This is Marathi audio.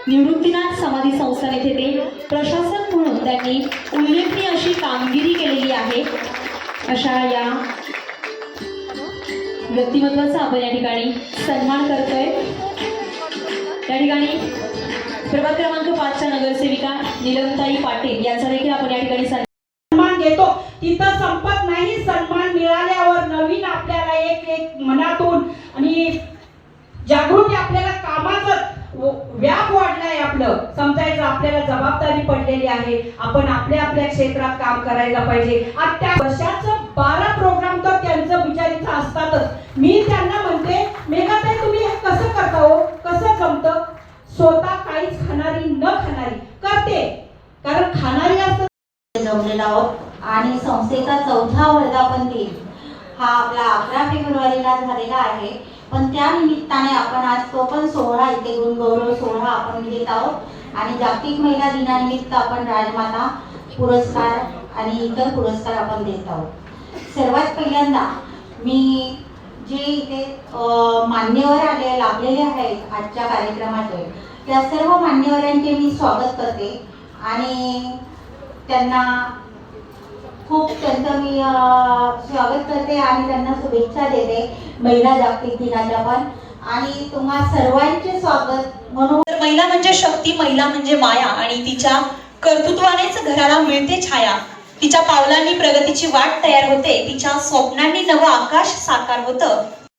निवृत्तीनाथ समाधी संस्थान येथे ते प्रशासक म्हणून त्यांनी उल्लेखनीय अशी कामगिरी केलेली आहे। अशा या व्यक्तिमत्वाचा आपण या ठिकाणी सन्मान करतोय। या ठिकाणी प्रभाग क्रमांक 5 च्या नगरसेविका नीलमताई पाटील यांचा देखील आपण या ठिकाणी सन्मान घेतो। तिथं संपत नाही, सन्मान मिळाल्यावर नवीन आपल्याला एक मनातून आणि जागृती, आपल्याला कामाचं व्याप वाढलाय, आपलं समजायचं आपल्याला जबाबदारी पडलेली आहे। आपण आपल्या आपल्या क्षेत्रात काम करायला पाहिजे। आज त्या वर्षाचं 12 प्रोग्राम तर त्यांचं विचारीचं असतातच। मी त्यांना म्हणते, मेघाताई तुम्ही हे कसं करता हो, कसं जमतं? स्वतः काहीच खाणारी न खाणारी करते, कारण खाणारी असतं जमलेला आहोत। आणि संस्थेचा 4था वर्धापन दिन हा आपला 11 फेब्रुवारीला झालेला आहे, पण त्या निमित्ताने आपण आज तो पण सोहळा इथे गुणगौरव सोहळा आपण घेत आहोत। आणि जागतिक महिला दिनानिमित्त आपण राजमाता पुरस्कार आणि इतर पुरस्कार आपण देत आहोत। सर्वात पहिल्यांदा मी जे इथे मान्यवर लाभलेले आहेत आजच्या कार्यक्रमाचे, त्या सर्व मान्यवरांचे मी स्वागत करते आणि त्यांना खूप त्यांचं मी स्वागत करते आणि त्यांना शुभेच्छा देते महिला जागतिक दिनाच्या पण। आणि तुम्हा सर्वांचे स्वागत म्हणून। महिला म्हणजे शक्ती, महिला म्हणजे माया आणि तिच्या कर्तृत्वानेच घराला मिळते छाया। तिच्या पावलांनी प्रगतीची वाट तयार होते, तिच्या स्वप्नांनी नवं आकाश साकार होतं।